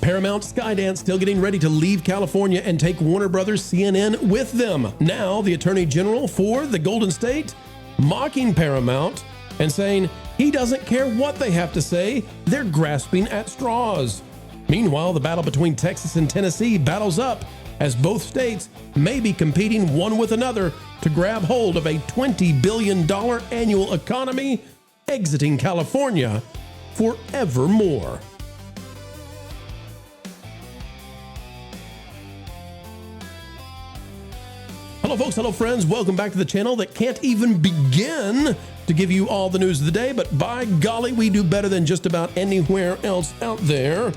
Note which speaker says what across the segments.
Speaker 1: Paramount, Skydance still getting ready to leave California and take Warner Brothers CNN with them. Now, the Attorney General for the Golden State mocking Paramount and saying he doesn't care what they have to say. They're grasping at straws. Meanwhile, the battle between Texas and Tennessee battles up as both states may be competing one with another to grab hold of a $20 billion annual economy, exiting California forevermore. Hello folks, hello friends, welcome back to the channel that can't even begin to give you all the news of the day, but by golly, we do better than just about anywhere else out there.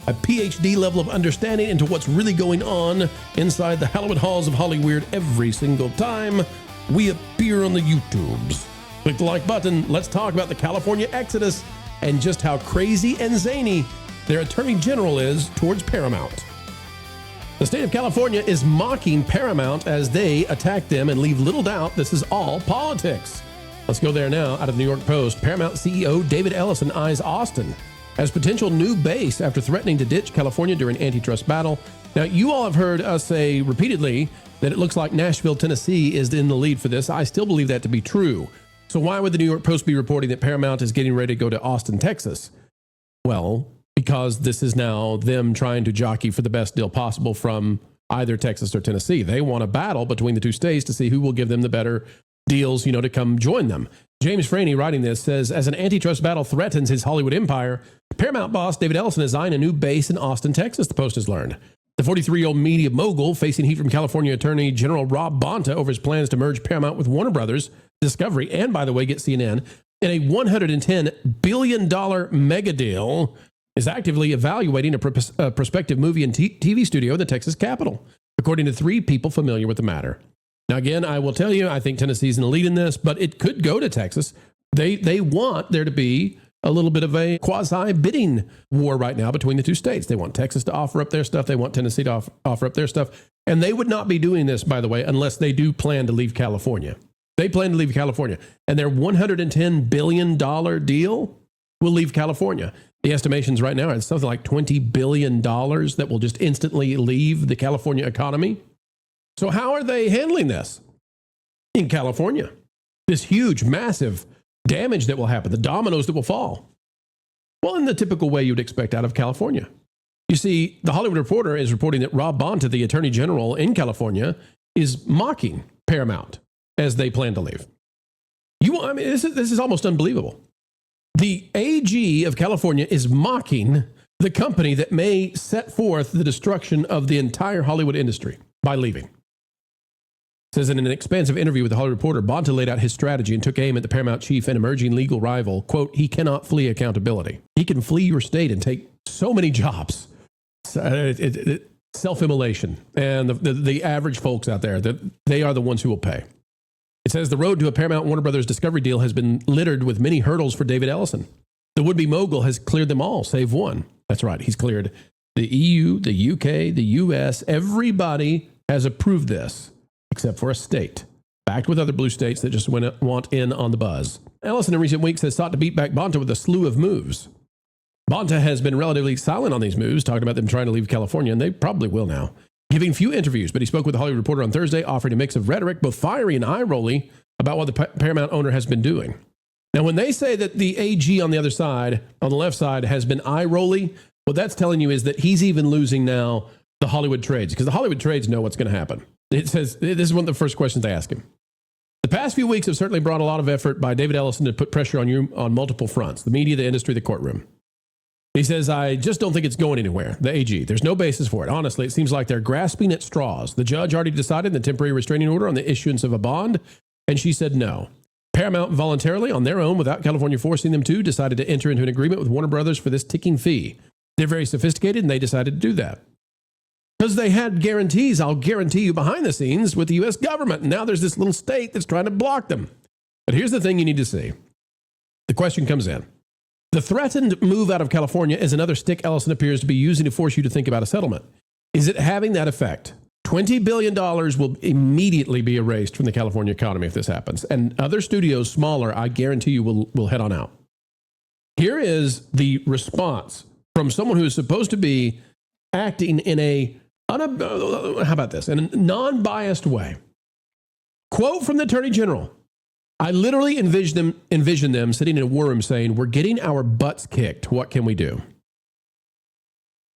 Speaker 1: A PhD level of understanding into what's really going on inside the hallowed halls of Hollyweird every single time we appear on the YouTubes. Click the like button, let's talk about the California exodus and just how crazy and zany their Attorney General is towards Paramount. The state of California is mocking Paramount as they attack them and leave little doubt this is all politics. Let's go there now. Out of the New York Post, Paramount CEO David Ellison eyes Austin as potential new base after threatening to ditch California during antitrust battle. Now, you all have heard us say repeatedly that it looks like Nashville, Tennessee is in the lead for this. I still believe that to be true. So why would the New York Post be reporting that Paramount is getting ready to go to Austin, Texas? Well, because this is now them trying to jockey for the best deal possible from either Texas or Tennessee. They want a battle between the two states to see who will give them the better deals, to come join them. James Franey, writing this, says, as an antitrust battle threatens his Hollywood empire, Paramount boss David Ellison is eyeing a new base in Austin, Texas, the Post has learned. The 43-year-old media mogul facing heat from California Attorney General Rob Bonta over his plans to merge Paramount with Warner Brothers, Discovery, and, by the way, get CNN in a $110 billion mega deal, is actively evaluating a prospective movie and TV studio in the Texas capital, according to three people familiar with the matter. Now, again, I will tell you, I think Tennessee's in the lead in this, but it could go to Texas. They want there to be a little bit of a quasi-bidding war right now between the two states. They want Texas to offer up their stuff. They want Tennessee to offer up their stuff. And they would not be doing this, by the way, unless they do plan to leave California. They plan to leave California. And their $110 billion deal will leave California. The estimations right now are something like $20 billion that will just instantly leave the California economy. So how are they handling this in California? This huge, massive damage that will happen, the dominoes that will fall. Well, in the typical way you'd expect out of California. You see, the Hollywood Reporter is reporting that Rob Bonta, the Attorney General in California, is mocking Paramount as they plan to leave. This is almost unbelievable. The AG of California is mocking the company that may set forth the destruction of the entire Hollywood industry by leaving. It says in an expansive interview with the Hollywood Reporter, Bonta laid out his strategy and took aim at the Paramount chief and emerging legal rival. Quote, he cannot flee accountability. He can flee your state and take so many jobs. Self-immolation. And the average folks out there, they are the ones who will pay. It says the road to a Paramount Warner Brothers Discovery deal has been littered with many hurdles for David Ellison. The would-be mogul has cleared them all, save one. That's right. He's cleared the EU, the UK, the US. Everybody has approved this, except for a state, backed with other blue states that just want in on the buzz. Ellison in recent weeks has sought to beat back Bonta with a slew of moves. Bonta has been relatively silent on these moves, talking about them trying to leave California, and they probably will now. Giving few interviews, but he spoke with the Hollywood Reporter on Thursday, offering a mix of rhetoric, both fiery and eye-rolly, about what the Paramount owner has been doing. Now, when they say that the AG on the other side, on the left side, has been eye-rolly, what that's telling you is that he's even losing now the Hollywood trades, because the Hollywood trades know what's going to happen. It says, this is one of the first questions they ask him. The past few weeks have certainly brought a lot of effort by David Ellison to put pressure on you on multiple fronts, the media, the industry, the courtroom. He says, I just don't think it's going anywhere, the AG. There's no basis for it. Honestly, it seems like they're grasping at straws. The judge already decided the temporary restraining order on the issuance of a bond, and she said no. Paramount voluntarily, on their own, without California forcing them to, decided to enter into an agreement with Warner Brothers for this ticking fee. They're very sophisticated, and they decided to do that. Because they had guarantees, I'll guarantee you, behind the scenes with the U.S. government. And now there's this little state that's trying to block them. But here's the thing you need to see. The question comes in. The threatened move out of California is another stick Ellison appears to be using to force you to think about a settlement. Is it having that effect? $20 billion will immediately be erased from the California economy if this happens. And other studios, smaller, I guarantee you will head on out. Here is the response from someone who is supposed to be acting in a, how about this, in a non-biased way. Quote from the Attorney General. I literally envision them sitting in a war room saying, we're getting our butts kicked. What can we do?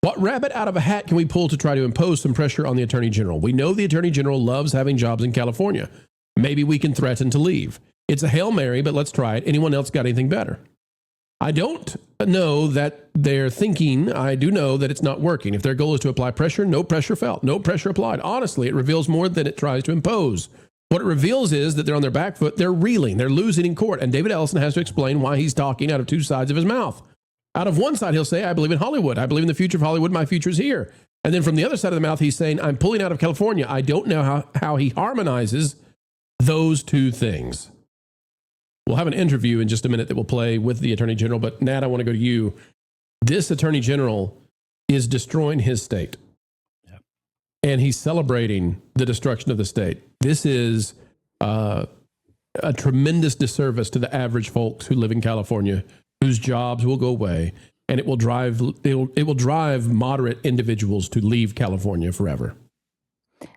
Speaker 1: What rabbit out of a hat can we pull to try to impose some pressure on the Attorney General? We know the Attorney General loves having jobs in California. Maybe we can threaten to leave. It's a Hail Mary, but let's try it. Anyone else got anything better? I don't know that they're thinking. I do know that it's not working. If their goal is to apply pressure, no pressure felt, no pressure applied. Honestly, it reveals more than it tries to impose. What it reveals is that they're on their back foot. They're reeling. They're losing in court. And David Ellison has to explain why he's talking out of two sides of his mouth. Out of one side, he'll say, I believe in Hollywood. I believe in the future of Hollywood. My future is here. And then from the other side of the mouth, he's saying, I'm pulling out of California. I don't know how he harmonizes those two things. We'll have an interview in just a minute that we'll play with the Attorney General. But Nat, I want to go to you. This Attorney General is destroying his state. And he's celebrating the destruction of the state. This is a tremendous disservice to the average folks who live in California, whose jobs will go away, and it will drive moderate individuals to leave California forever.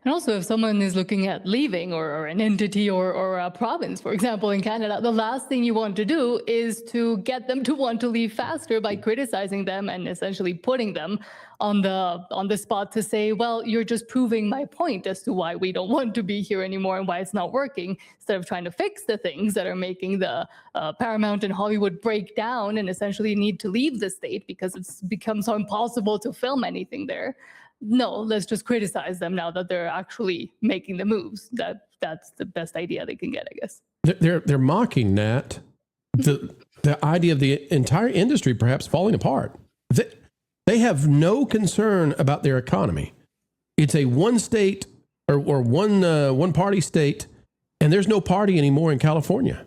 Speaker 2: And also, if someone is looking at leaving or an entity or a province, for example, in Canada, the last thing you want to do is to get them to want to leave faster by criticizing them and essentially putting them on the spot to say, well, you're just proving my point as to why we don't want to be here anymore and why it's not working, instead of trying to fix the things that are making the Paramount and Hollywood break down and essentially need to leave the state because it's become so impossible to film anything there. No, let's just criticize them now that they're actually making the moves. That's the best idea they can get, I guess.
Speaker 1: They're mocking Nat, the idea of the entire industry perhaps falling apart. They have no concern about their economy. It's a one state or one party state, and there's no party anymore in California.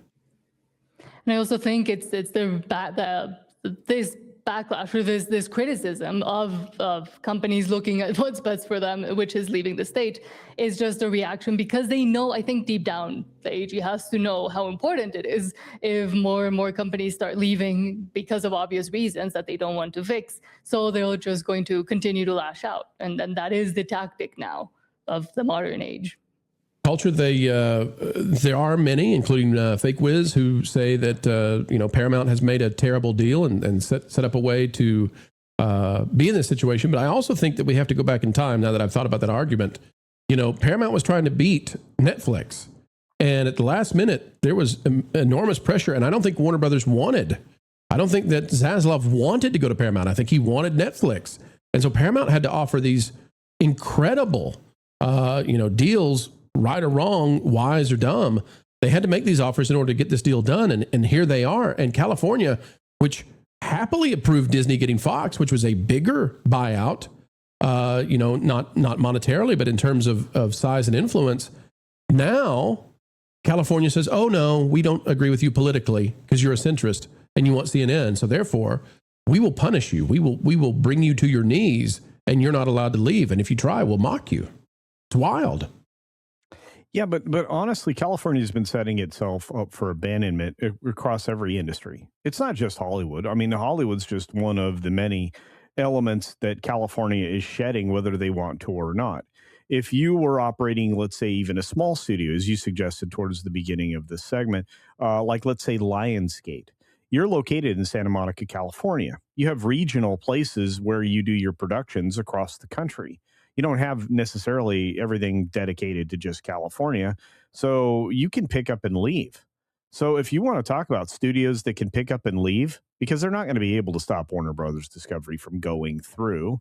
Speaker 2: And I also think it's this backlash or this criticism of companies looking at what's best for them, which is leaving the state, is just a reaction because they know, I think deep down, the AG has to know how important it is if more and more companies start leaving because of obvious reasons that they don't want to fix. So they're just going to continue to lash out. And then that is the tactic now of the modern age.
Speaker 1: Culture, there are many, including Fake Wiz, who say that Paramount has made a terrible deal and set up a way to be in this situation. But I also think that we have to go back in time. Now that I've thought about that argument, Paramount was trying to beat Netflix, and at the last minute there was enormous pressure. And I don't think Warner Brothers wanted. I don't think that Zaslav wanted to go to Paramount. I think he wanted Netflix, and so Paramount had to offer these incredible, deals. Right or wrong, wise or dumb, they had to make these offers in order to get this deal done. And here they are. And California, which happily approved Disney getting Fox, which was a bigger buyout, not monetarily, but in terms of size and influence. Now, California says, oh, no, we don't agree with you politically because you're a centrist and you want CNN. So therefore, we will punish you. We will bring you to your knees and you're not allowed to leave. And if you try, we'll mock you. It's wild.
Speaker 3: Yeah, but honestly, California has been setting itself up for abandonment across every industry. It's not just Hollywood. I mean, Hollywood's just one of the many elements that California is shedding, whether they want to or not. If you were operating, let's say, even a small studio, as you suggested towards the beginning of this segment, like, let's say, Lionsgate, you're located in Santa Monica, California. You have regional places where you do your productions across the country. You don't have necessarily everything dedicated to just California, so you can pick up and leave. So if you want to talk about studios that can pick up and leave, because they're not going to be able to stop Warner Brothers Discovery from going through,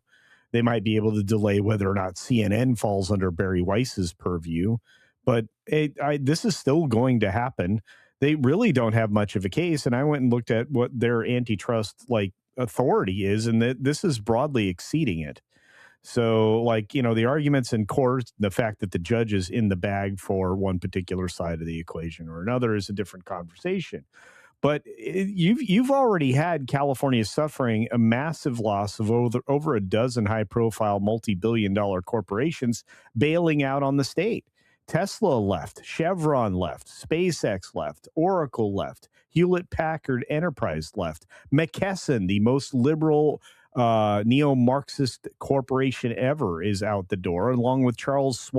Speaker 3: they might be able to delay whether or not CNN falls under Barry Weiss's purview, but this is still going to happen. They really don't have much of a case, and I went and looked at what their antitrust authority is, and this is broadly exceeding it. So, the arguments in court, the fact that the judge is in the bag for one particular side of the equation or another is a different conversation. But you've already had California suffering a massive loss of over a dozen high-profile multi-billion-dollar corporations bailing out on the state. Tesla left, Chevron left, SpaceX left, Oracle left, Hewlett-Packard Enterprise left, McKesson, the most liberal neo-Marxist corporation ever is out the door, along with Charles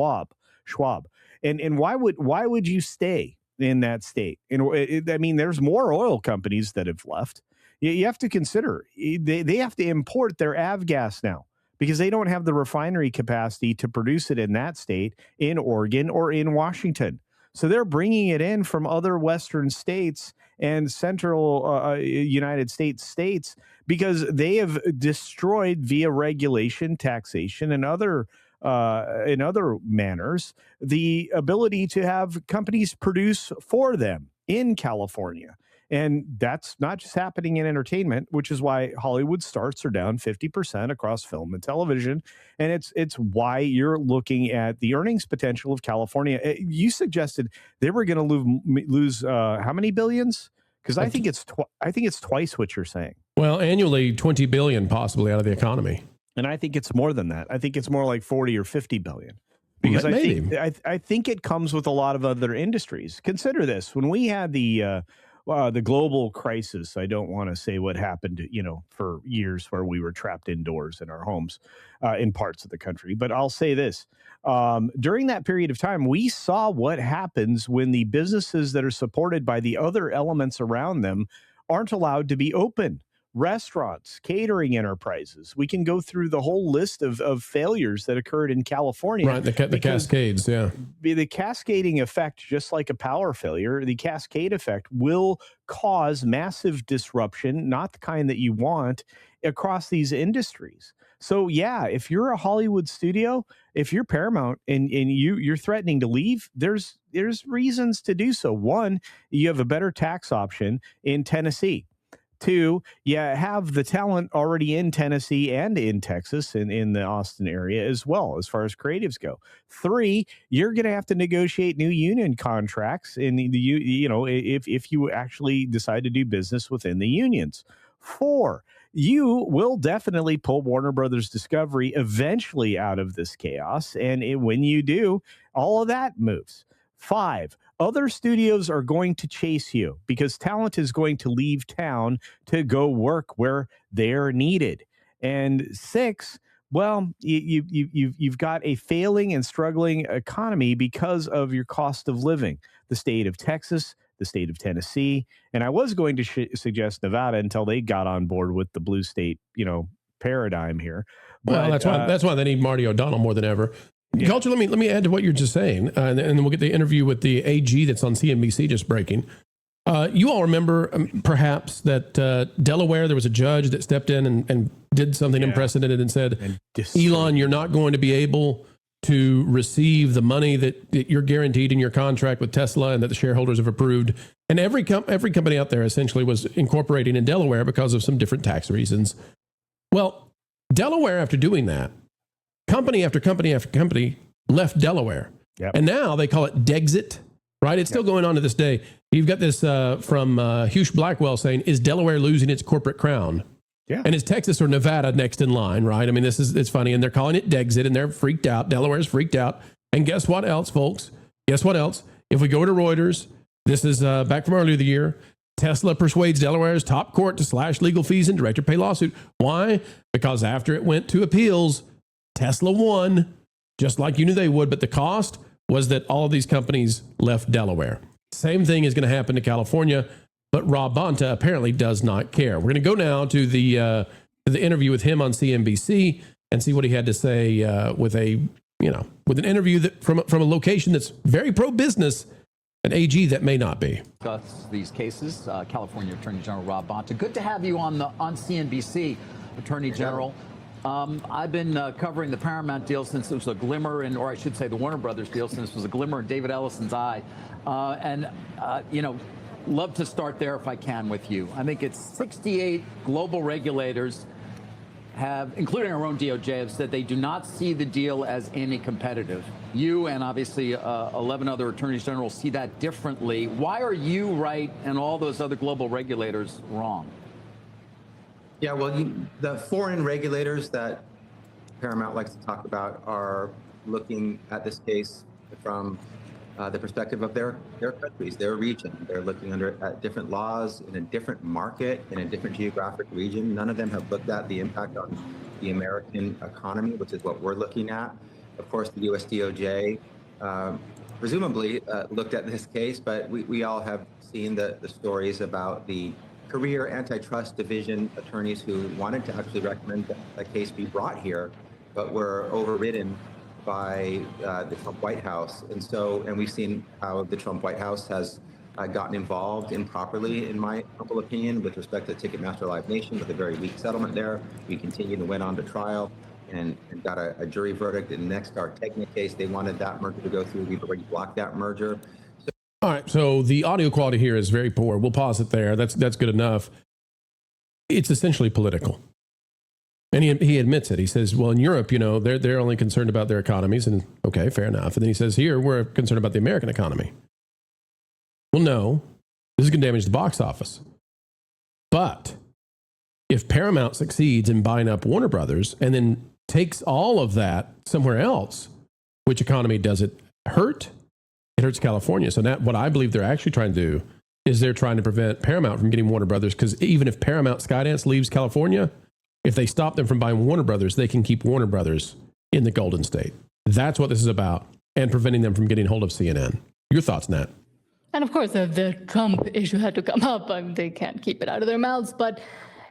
Speaker 3: Schwab. And why would you stay in that state? And I mean, there's more oil companies that have left. You have to consider they have to import their avgas now because they don't have the refinery capacity to produce it in that state, in Oregon or in Washington. So they're bringing it in from other Western states and central United States because they have destroyed via regulation, taxation, and other in other manners the ability to have companies produce for them in California. And that's not just happening in entertainment, which is why Hollywood starts are down 50% across film and television. And it's why you're looking at the earnings potential of California. You suggested they were going to lose how many billions? Because I think it's twice what you're saying.
Speaker 1: Well, annually 20 billion possibly out of the economy.
Speaker 3: And I think it's more than that. I think it's more like 40 or 50 billion. Because I think it comes with a lot of other industries. Consider this. When we had the global crisis, I don't want to say what happened, for years where we were trapped indoors in our homes in parts of the country. But I'll say this. During that period of time, we saw what happens when the businesses that are supported by the other elements around them aren't allowed to be open. Restaurants, catering enterprises. We can go through the whole list of failures that occurred in California.
Speaker 1: Right, the cascades, yeah.
Speaker 3: The cascading effect, just like a power failure, the cascade effect will cause massive disruption, not the kind that you want, across these industries. So, yeah, if you're a Hollywood studio, if you're Paramount and you're threatening to leave, there's reasons to do so. One, you have a better tax option in Tennessee. Two, you have the talent already in Tennessee and in Texas and in the Austin area as well, as far as creatives go. Three, you're going to have to negotiate new union contracts in if you actually decide to do business within the unions. Four, you will definitely pull Warner Brothers Discovery eventually out of this chaos. And when you do, all of that moves. Five, other studios are going to chase you because talent is going to leave town to go work where they're needed. And six, well, you've got a failing and struggling economy because of your cost of living. The state of Texas, the state of Tennessee, and I was going to suggest Nevada until they got on board with the blue state, paradigm here.
Speaker 1: But, well, that's why they need Marty O'Donnell more than ever. Yeah. Culture, let me add to what you're just saying, and then we'll get the interview with the AG that's on CNBC just breaking. You all remember perhaps that Delaware, there was a judge that stepped in and did something unprecedented and said, Elon, you're not going to be able to receive the money that you're guaranteed in your contract with Tesla and that the shareholders have approved. And every company out there essentially was incorporating in Delaware because of some different tax reasons. Well, Delaware, after doing that, company after company after company left Delaware. Yep. And now they call it Dexit, right? It's still going on to this day. You've got this from Hughes Blackwell saying, is Delaware losing its corporate crown? Yeah. And is Texas or Nevada next in line, right? I mean, it's funny. And they're calling it Dexit and they're freaked out. Delaware's freaked out. And guess what else, folks? Guess what else? If we go to Reuters, this is back from earlier the year, Tesla persuades Delaware's top court to slash legal fees and director pay lawsuit. Why? Because after it went to appeals, Tesla won, just like you knew they would, but the cost was that all of these companies left Delaware. Same thing is going to happen to California, but Rob Bonta apparently does not care. We're going to go now to the interview with him on CNBC and see what he had to say with an interview that from a location that's very pro-business, an AG that may not be.
Speaker 4: Discuss these cases, California Attorney General Rob Bonta. Good to have you on CNBC, Attorney General. I've been covering the Paramount deal since it was a glimmer or I should say the Warner Brothers deal since it was a glimmer in David Ellison's eye. Love to start there if I can with you. I think it's 68 global regulators have, including our own DOJ, have said they do not see the deal as anti-competitive. You and obviously 11 other attorneys general see that differently. Why are you right and all those other global regulators wrong?
Speaker 5: Yeah, well, the foreign regulators that Paramount likes to talk about are looking at this case from the perspective of their countries, their region. They're looking at different laws in a different market, in a different geographic region. None of them have looked at the impact on the American economy, which is what we're looking at. Of course, the US DOJ presumably looked at this case, but we all have seen the stories about the career antitrust division attorneys who wanted to actually recommend that a case be brought here, but were overridden by the Trump White House. And we've seen how the Trump White House has gotten involved improperly, in my humble opinion, with respect to Ticketmaster Live Nation, with a very weak settlement there. We continue to went on to trial and got a jury verdict in the next Technic case. They wanted that merger to go through. We've already blocked that merger.
Speaker 1: All right, so the audio quality here is very poor. We'll pause it there. That's good enough. It's essentially political. And he admits it. He says, well, in Europe, they're only concerned about their economies. And okay, fair enough. And then he says, here, we're concerned about the American economy. Well, no, this is going to damage the box office. But if Paramount succeeds in buying up Warner Brothers and then takes all of that somewhere else, which economy does it hurt? It hurts California. So what I believe they're actually trying to do is they're trying to prevent Paramount from getting Warner Brothers, because even if Paramount Skydance leaves California, if they stop them from buying Warner Brothers, they can keep Warner Brothers in the Golden State. That's what this is about, and preventing them from getting hold of CNN. Your thoughts, Nat?
Speaker 2: And of course, if the Trump issue had to come up, they can't keep it out of their mouths. But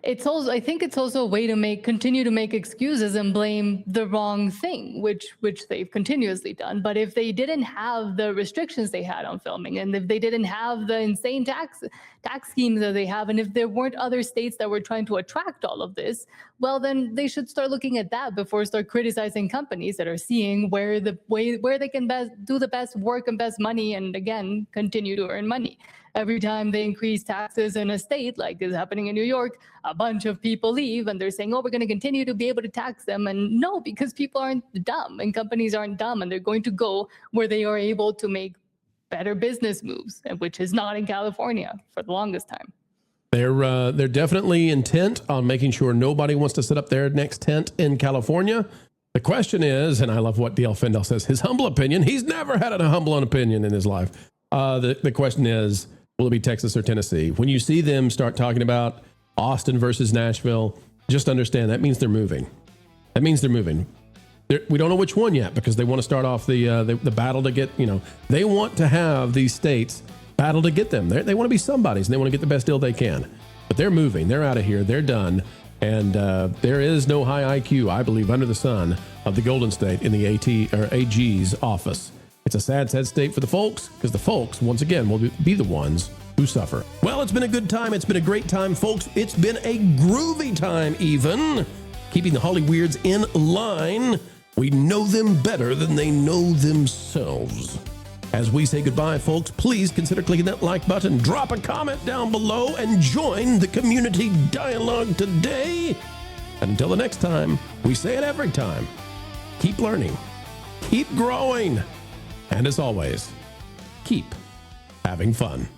Speaker 2: I think it's also a way to continue to make excuses and blame the wrong thing, which they've continuously done. But if they didn't have the restrictions they had on filming, and if they didn't have the insane tax schemes that they have, and if there weren't other states that were trying to attract all of this, well, then they should start looking at that before start criticizing companies that are seeing where they can do the best work and best money, and again, continue to earn money. Every time they increase taxes in a state, like is happening in New York, a bunch of people leave and they're saying, oh, we're going to continue to be able to tax them. And no, because people aren't dumb and companies aren't dumb, and they're going to go where they are able to make better business moves, which is not in California for the longest time.
Speaker 1: They're definitely intent on making sure nobody wants to set up their next tent in California. The question is, and I love what D.L. Fendel says, his humble opinion. He's never had a humble opinion in his life. The question is, will it be Texas or Tennessee? When you see them start talking about Austin versus Nashville, just understand that means they're moving. That means they're moving. We don't know which one yet, because they want to start off the battle to get, they want to have these states battle to get them. They want to be somebody's, and they want to get the best deal they can. But they're moving. They're out of here. They're done. And there is no high IQ, I believe, under the sun of the Golden State in the AG's office. It's a sad, sad state for the folks, because the folks, once again, will be the ones who suffer. Well, it's been a good time. It's been a great time, folks. It's been a groovy time, even. Keeping the Holly Weirds in line. We know them better than they know themselves. As we say goodbye, folks, please consider clicking that like button, drop a comment down below, and join the community dialogue today. And until the next time, we say it every time. Keep learning. Keep growing. And as always, keep having fun.